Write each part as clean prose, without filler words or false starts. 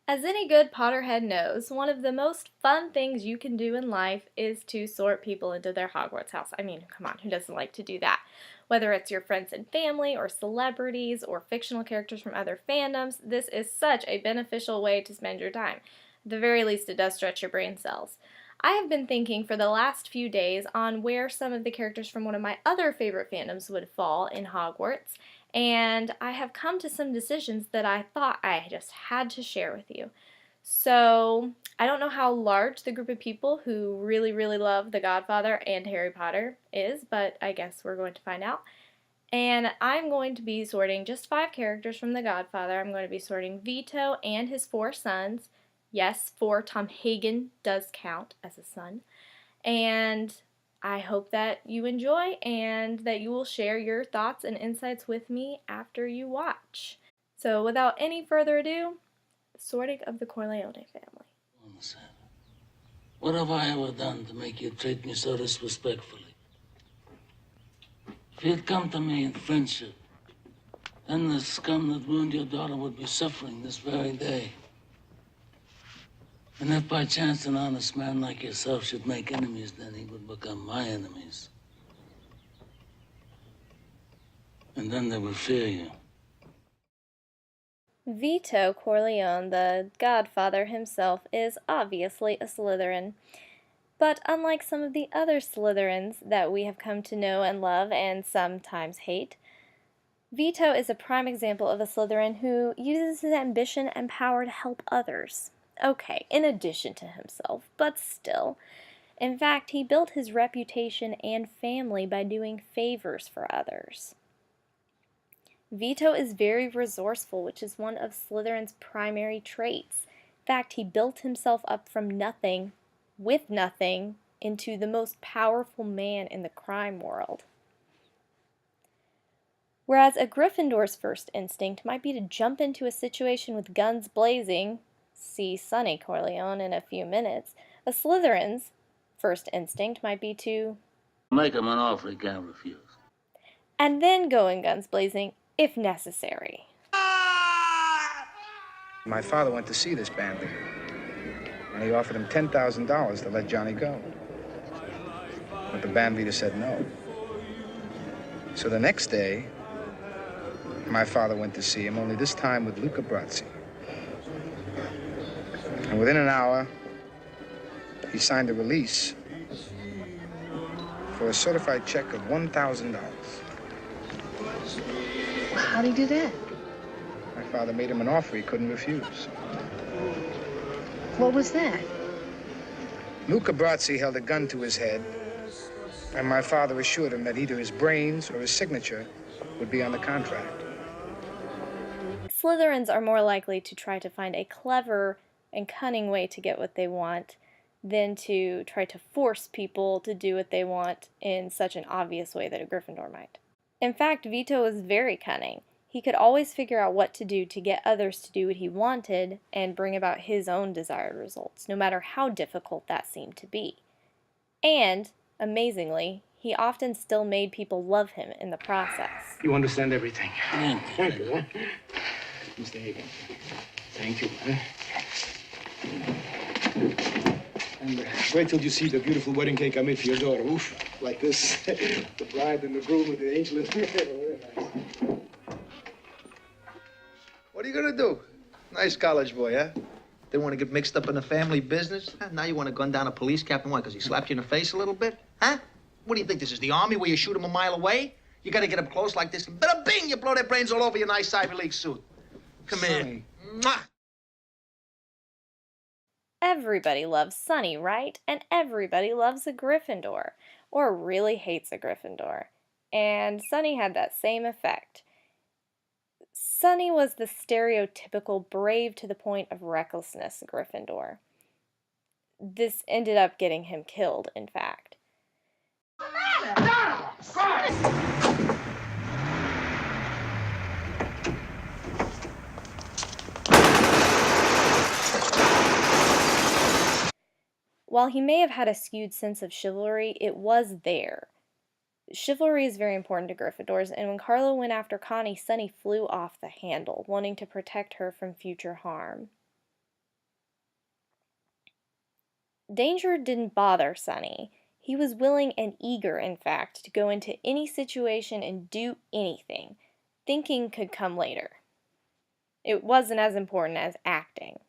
As any good Potterhead knows, one of the most fun things you can do in life is to sort people into their Hogwarts house. I mean, come on, who doesn't like to do that? Whether it's your friends and family, or celebrities, or fictional characters from other fandoms, this is such a beneficial way to spend your time. At the very least, it does stretch your brain cells. I have been thinking for the last few days on where some of the characters from one of my other favorite fandoms would fall in Hogwarts, and I have come to some decisions that I thought I just had to share with you. So, I don't know how large the group of people who really, really love The Godfather and Harry Potter is, but I guess we're going to find out. And I'm going to be sorting just 5 characters from The Godfather. I'm going to be sorting Vito and his 4 sons. Yes, 4 Tom Hagen does count as a son. And I hope that you enjoy and that you will share your thoughts and insights with me after you watch. So without any further ado, the sorting of the Corleone family. What have I ever done to make you treat me so disrespectfully? If you'd come to me in friendship, then the scum that ruined your daughter would be suffering this very day. And if by chance an honest man like yourself should make enemies, then he would become my enemies. And then they would fear you. Vito Corleone, the Godfather himself, is obviously a Slytherin. But unlike some of the other Slytherins that we have come to know and love and sometimes hate, Vito is a prime example of a Slytherin who uses his ambition and power to help others. Okay, in addition to himself, but still. In fact, he built his reputation and family by doing favors for others. Vito is very resourceful, which is one of Slytherin's primary traits. In fact, he built himself up from nothing, with nothing, into the most powerful man in the crime world. Whereas a Gryffindor's first instinct might be to jump into a situation with guns blazing, see Sonny Corleone in a few minutes, a Slytherin's first instinct might be to make him an offer he can't refuse. And then go in guns blazing if necessary. My father went to see this band leader, and he offered him $10,000 to let Johnny go. But the band leader said no. So the next day, my father went to see him, only this time with Luca Brasi. And within an hour, he signed a release for a certified check of $1,000. How'd he do that? My father made him an offer he couldn't refuse. What was that? Luca Brasi held a gun to his head, and my father assured him that either his brains or his signature would be on the contract. Slytherins are more likely to try to find a clever and cunning way to get what they want than to try to force people to do what they want in such an obvious way that a Gryffindor might. In fact, Vito was very cunning. He could always figure out what to do to get others to do what he wanted and bring about his own desired results, no matter how difficult that seemed to be. And, amazingly, he often still made people love him in the process. You understand everything. Thank you. Mr. Hagen. Thank you. And wait till you see the beautiful wedding cake I made for your daughter. Oof, like this. The bride and the groom with the angel. What are you gonna do? Nice college boy, huh? Didn't want to get mixed up in the family business? Huh? Now you want to gun down a police captain, why? Because he slapped you in the face a little bit? Huh? What do you think, this is the army where you shoot them a mile away? You gotta get up close like this, and bada bing, you blow their brains all over your nice Ivy League suit. Come Sonny. here. Mwah! Everybody loves Sonny, right? And everybody loves a Gryffindor, or really hates a Gryffindor. And Sonny had that same effect. Sonny was the stereotypical brave to the point of recklessness Gryffindor. This ended up getting him killed, in fact. While he may have had a skewed sense of chivalry, it was there. Chivalry is very important to Gryffindors, and when Carlo went after Connie, Sonny flew off the handle, wanting to protect her from future harm. Danger didn't bother Sonny. He was willing and eager, in fact, to go into any situation and do anything. Thinking could come later. It wasn't as important as acting.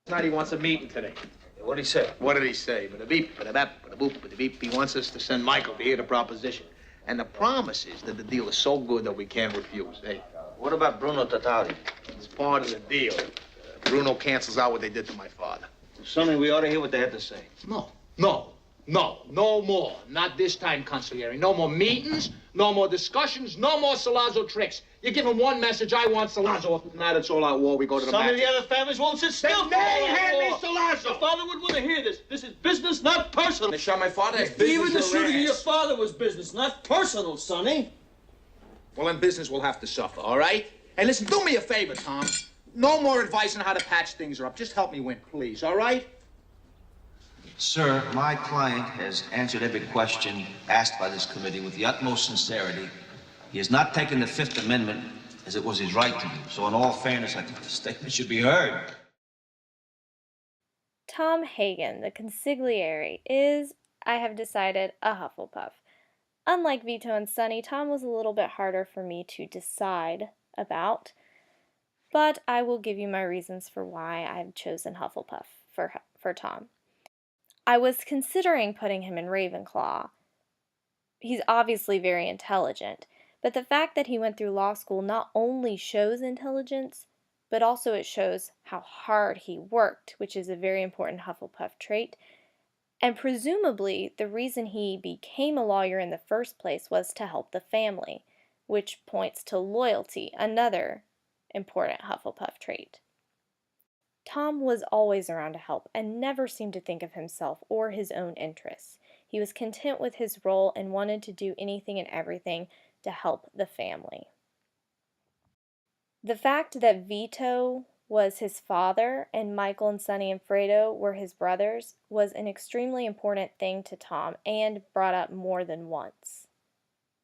Tonight he wants a meeting today. What did he say? What did he say? Bada beep, bada bap, bada boop, bada beep. He wants us to send Michael to hear the proposition. And the promise is that the deal is so good that we can't refuse. Hey, What about Bruno Tatali? it's part of the deal. Bruno cancels out what they did to my father. Sonny, we ought to hear what they had to say. No more. Not this time, Consigliere. No more meetings, no more discussions, no more Salazzo tricks. You give him one message, I want Salazzo. If not, it's all out war. We go to the Some match. of the other families won't sit still. Then they hand me Salazzo. Your father would want to hear this. This is business, not personal. They shot my father. Even the shooting of your father was business, not personal, Sonny. Well, then business will have to suffer, all right? Hey, listen, do me a favor, Tom. No more advice on how to patch things up. Just help me win, please, all right? Sir, my client has answered every question asked by this committee with the utmost sincerity. He has not taken the Fifth Amendment as it was his right to do. So in all fairness, I think the statement should be heard. Tom Hagen, the consigliere, is, I have decided, a Hufflepuff. Unlike Vito and Sonny, Tom was a little bit harder for me to decide about, but I will give you my reasons for why I've chosen Hufflepuff for Tom. I was considering putting him in Ravenclaw. He's obviously very intelligent, but the fact that he went through law school not only shows intelligence, but also it shows how hard he worked, which is a very important Hufflepuff trait. And presumably, the reason he became a lawyer in the first place was to help the family, which points to loyalty, another important Hufflepuff trait. Tom was always around to help and never seemed to think of himself or his own interests. He was content with his role and wanted to do anything and everything to help the family. The fact that Vito was his father and Michael and Sonny and Fredo were his brothers was an extremely important thing to Tom and brought up more than once.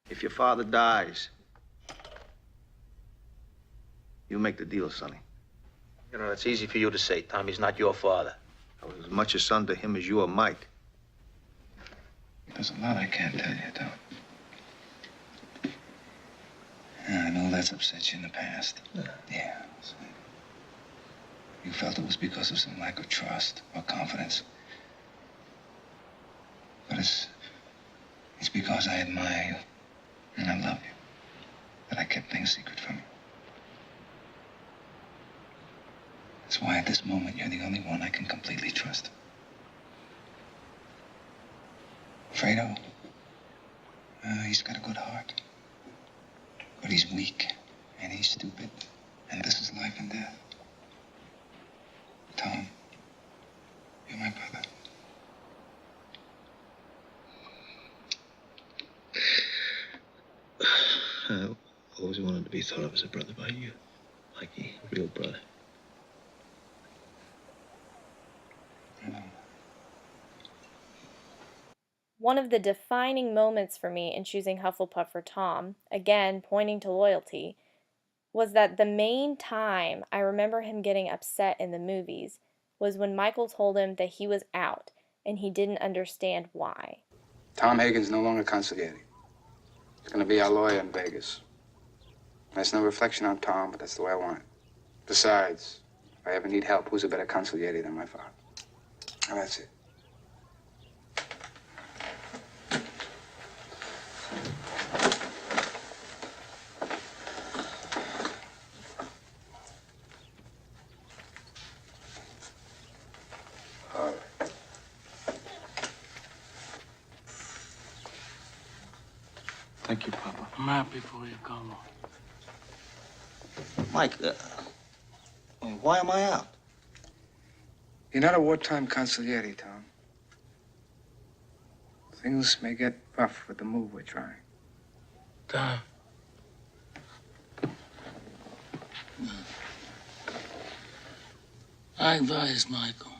If your father dies, you make the deal, Sonny. You know, it's easy for you to say, Tom. He's not your father. I was as much a son to him as you or Mike. There's a lot I can't tell you, Tom. I know that's upset you in the past. Yeah. So you felt it was because of some lack of trust or confidence. But it's because I admire you and I love you that I kept things secret from you. That's why at this moment you're the only one I can completely trust. Fredo, he's got a good heart. But he's weak, and he's stupid, and this is life and death. Tom, you're my brother. I always wanted to be thought of as a brother by you. Mikey, a real brother. One of the defining moments for me in choosing Hufflepuff for Tom, again pointing to loyalty, was that the main time I remember him getting upset in the movies was when Michael told him that he was out and he didn't understand why. Tom Hagen's no longer consigliere. He's going to be our lawyer in Vegas. That's no reflection on Tom, but that's the way I want it. Besides, if I ever need help, who's a better consigliere than my father? And that's it. Thank you, Papa. I'm happy for you, Carlo. Mike, why am I out? You're not a wartime consigliere, Tom. Things may get rough with the move we're trying. Tom. I advise Michael.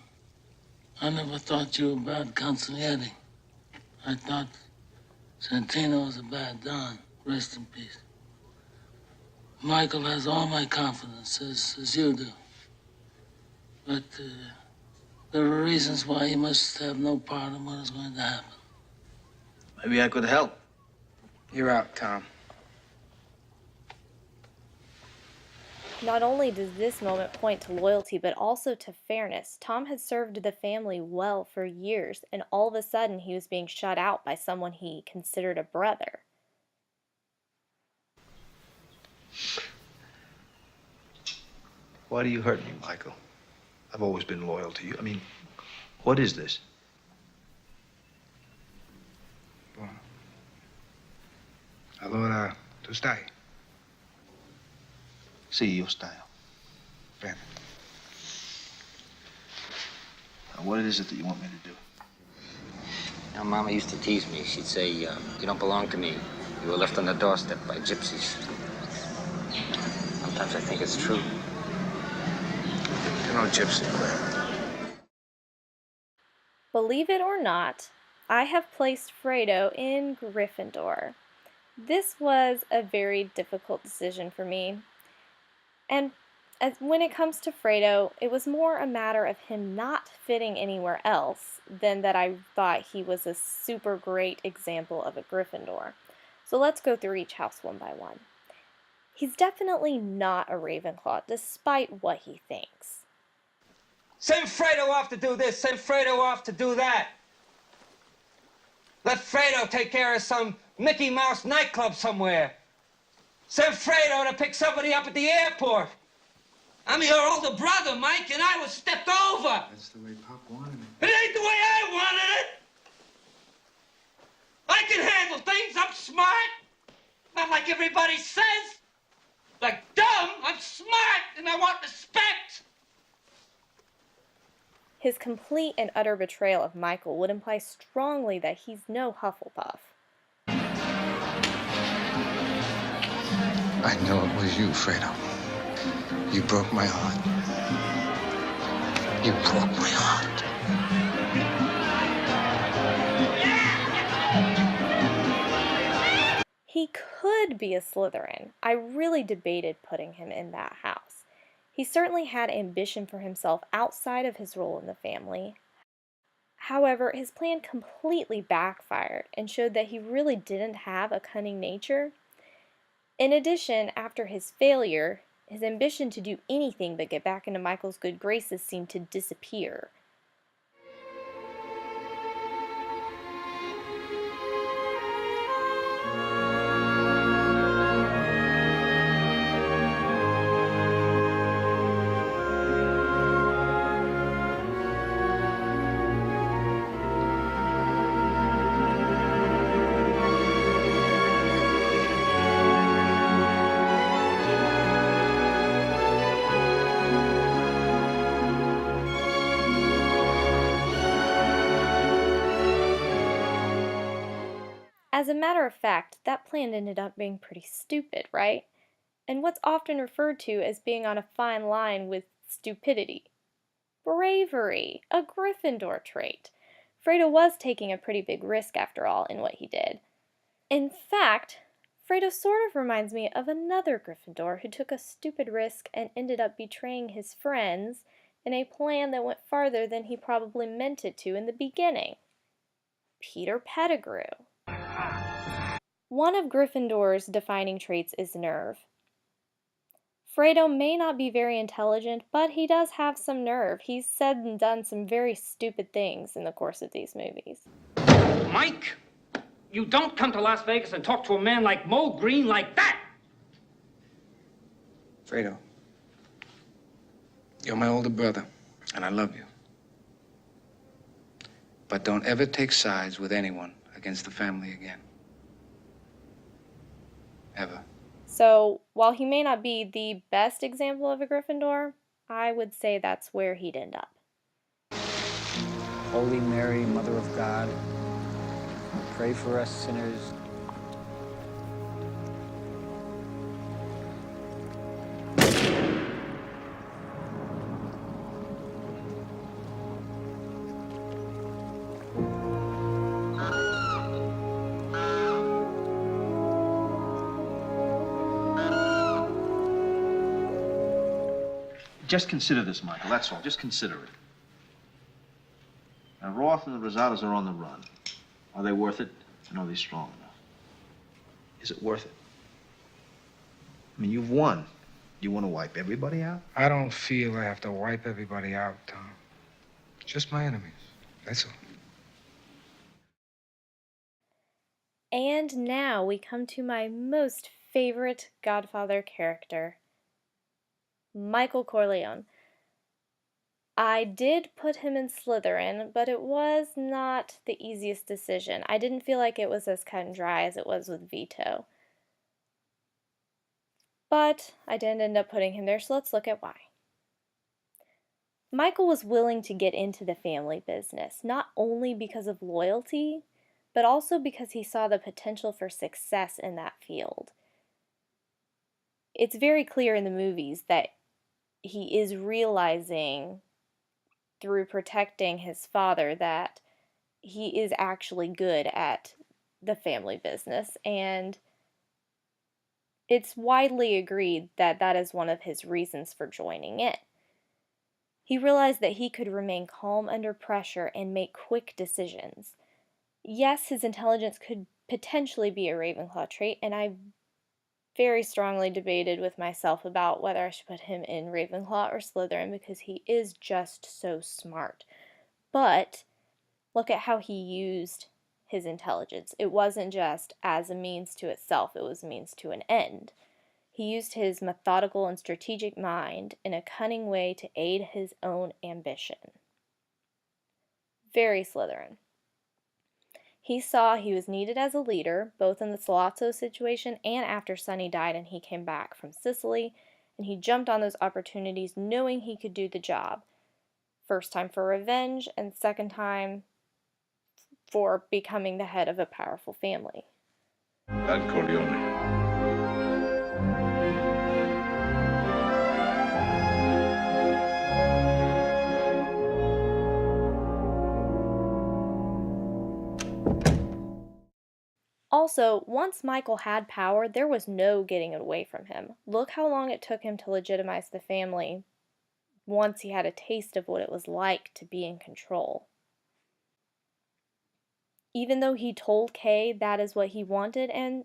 I never thought you were a bad consigliere. I thought Santino was a bad Don. Rest in peace. Michael has all my confidence, as you do. But There are reasons why you must have no part in what is going to happen. Maybe I could help. You're out, Tom. Not only does this moment point to loyalty, but also to fairness. Tom had served the family well for years, and all of a sudden he was being shut out by someone he considered a brother. Why do you hurt me, Michael? I've always been loyal to you. I mean, what is this? Bueno. Allora, tu stai? Sì, io stai. Bene. Now, what is it that you want me to do? Now, Mama used to tease me. She'd say, you don't belong to me. You were left on the doorstep by gypsies. Sometimes I think it's true. You're no gypsy, Claire. Believe it or not, I have placed Fredo in Gryffindor. This was a very difficult decision for me. And when it comes to Fredo, it was more a matter of him not fitting anywhere else than that I thought he was a super great example of a Gryffindor. So let's go through each house one by one. He's definitely not a Ravenclaw, despite what he thinks. Send Fredo off to do this, send Fredo off to do that. Let Fredo take care of some Mickey Mouse nightclub somewhere. Send Fredo to pick somebody up at the airport. I'm your older brother, Mike, and I was stepped over. That's the way Pop wanted it. It ain't the way I wanted it. I can handle things. I'm smart. Not like everybody says. Like dumb, I'm smart, and I want respect. His complete and utter betrayal of Michael would imply strongly that he's no Hufflepuff. I know it was you, Fredo. You broke my heart. You broke my heart. He could be a Slytherin. I really debated putting him in that house. He certainly had ambition for himself outside of his role in the family. However, his plan completely backfired and showed that he really didn't have a cunning nature. In addition, after his failure, his ambition to do anything but get back into Michael's good graces seemed to disappear. As a matter of fact, that plan ended up being pretty stupid, right? And what's often referred to as being on a fine line with stupidity. Bravery, a Gryffindor trait. Fredo was taking a pretty big risk after all in what he did. In fact, Fredo sort of reminds me of another Gryffindor who took a stupid risk and ended up betraying his friends in a plan that went farther than he probably meant it to in the beginning. Peter Pettigrew. One of Gryffindor's defining traits is nerve. Fredo may not be very intelligent, but he does have some nerve. He's said and done some very stupid things in the course of these movies. Mike, you don't come to Las Vegas and talk to a man like Mo Green like that. Fredo, you're my older brother, and I love you. But don't ever take sides with anyone against the family again. Ever. So, while he may not be the best example of a Gryffindor, I would say that's where he'd end up. Holy Mary, Mother of God, pray for us sinners. Just consider this, Michael. That's all. Just consider it. Now, Roth and the Rosados are on the run. Are they worth it? And are they strong enough? Is it worth it? I mean, you've won. You want to wipe everybody out? I don't feel I have to wipe everybody out, Tom. Just my enemies. That's all. And now we come to my most favorite Godfather character, Michael Corleone. I did put him in Slytherin, but it was not the easiest decision. I didn't feel like it was as cut and dry as it was with Vito. But I did end up putting him there, so let's look at why. Michael was willing to get into the family business, not only because of loyalty, but also because he saw the potential for success in that field. It's very clear in the movies that he is realizing through protecting his father that he is actually good at the family business, and it's widely agreed that that is one of his reasons for joining it. He realized that he could remain calm under pressure and make quick decisions. Yes, his intelligence could potentially be a Ravenclaw trait, and I very strongly debated with myself about whether I should put him in Ravenclaw or Slytherin because he is just so smart. But look at how he used his intelligence. It wasn't just as a means to itself, it was a means to an end. He used his methodical and strategic mind in a cunning way to aid his own ambition. Very Slytherin. He saw he was needed as a leader, both in the Salazzo situation and after Sonny died and he came back from Sicily, and he jumped on those opportunities knowing he could do the job. First time for revenge, and second time for becoming the head of a powerful family. Don Corleone. Also, once Michael had power, there was no getting away from him. Look how long it took him to legitimize the family once he had a taste of what it was like to be in control. Even though he told Kay that is what he wanted, and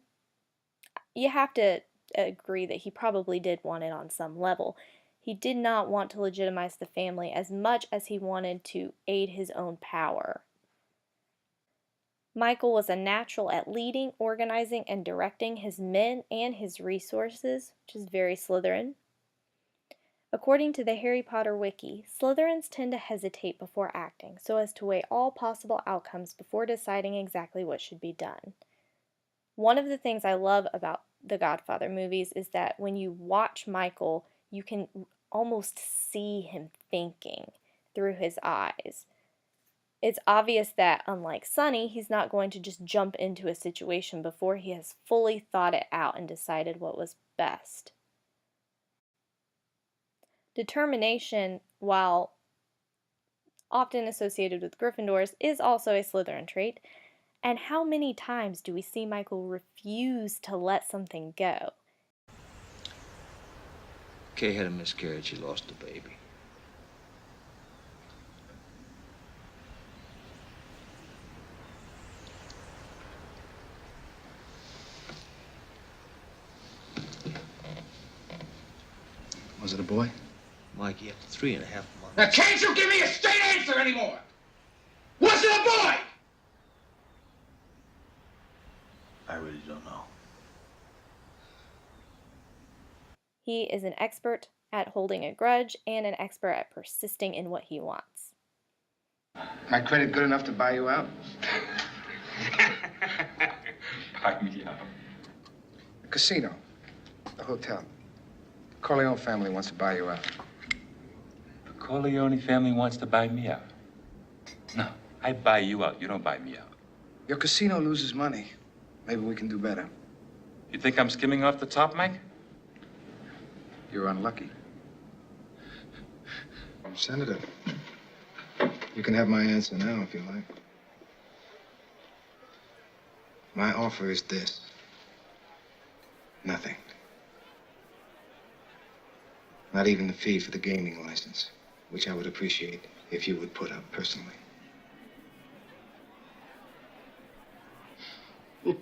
you have to agree that he probably did want it on some level, he did not want to legitimize the family as much as he wanted to aid his own power. Michael was a natural at leading, organizing, and directing his men and his resources, which is very Slytherin. According to the Harry Potter wiki, Slytherins tend to hesitate before acting so as to weigh all possible outcomes before deciding exactly what should be done. One of the things I love about the Godfather movies is that when you watch Michael, you can almost see him thinking through his eyes. It's obvious that, unlike Sonny, he's not going to just jump into a situation before he has fully thought it out and decided what was best. Determination, while often associated with Gryffindors, is also a Slytherin trait. And how many times do we see Michael refuse to let something go? Kay had a miscarriage. She lost the baby. Was it a boy? Mikey, after 3.5 months. Now, can't you give me a straight answer anymore? Was it a boy? I really don't know. He is an expert at holding a grudge and an expert at persisting in what he wants. My credit good enough to buy you out? Buy me out. The casino. The hotel. The Corleone family wants to buy you out. The Corleone family wants to buy me out. No, I buy you out. You don't buy me out. Your casino loses money. Maybe we can do better. You think I'm skimming off the top, Mike? You're unlucky. Senator, you can have my answer now if you like. My offer is this. Nothing. Not even the fee for the gaming license, which I would appreciate if you would put up personally. Good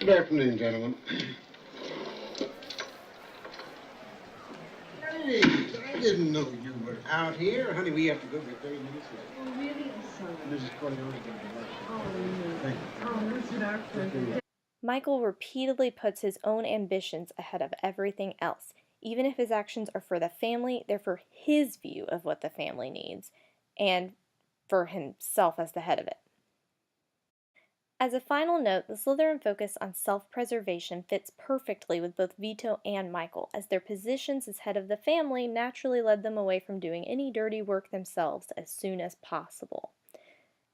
afternoon, gentlemen. Hey, I didn't know you were out here. Honey, we have to go. We're 30 minutes late. Oh, really? Sorry. Mrs. Corleone is going to be late. Oh, no. Thank you. Oh, that's what our pleasure. Michael repeatedly puts his own ambitions ahead of everything else. Even if his actions are for the family, they're for his view of what the family needs, and for himself as the head of it. As a final note, the Slytherin focus on self-preservation fits perfectly with both Vito and Michael, as their positions as head of the family naturally led them away from doing any dirty work themselves as soon as possible.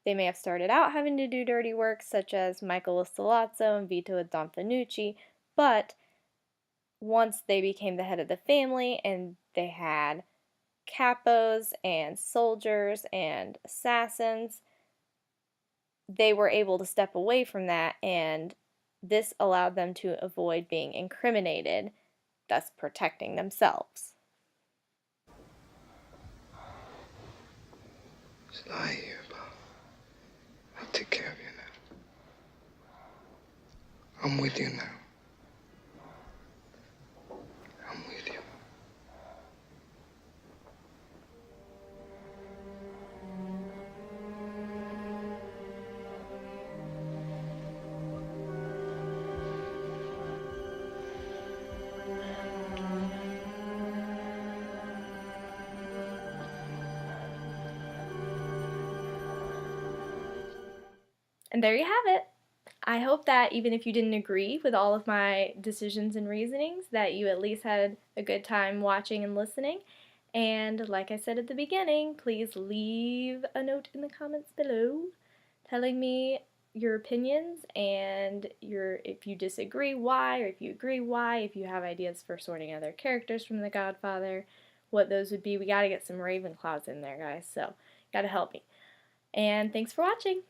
They may have started out having to do dirty work, such as Michael with Sollozzo and Vito with Don Fanucci, but once they became the head of the family and they had capos and soldiers and assassins, they were able to step away from that, and this allowed them to avoid being incriminated, thus protecting themselves. Just lie here, Bob. I'll take care of you now. I'm with you now. I'm with you. And there you have it. I hope that even if you didn't agree with all of my decisions and reasonings, that you at least had a good time watching and listening. And like I said at the beginning, please leave a note in the comments below telling me your opinions and if you disagree, why, or if you agree, why, if you have ideas for sorting other characters from The Godfather, what those would be. We gotta get some Ravenclaws in there, guys, so gotta help me. And thanks for watching!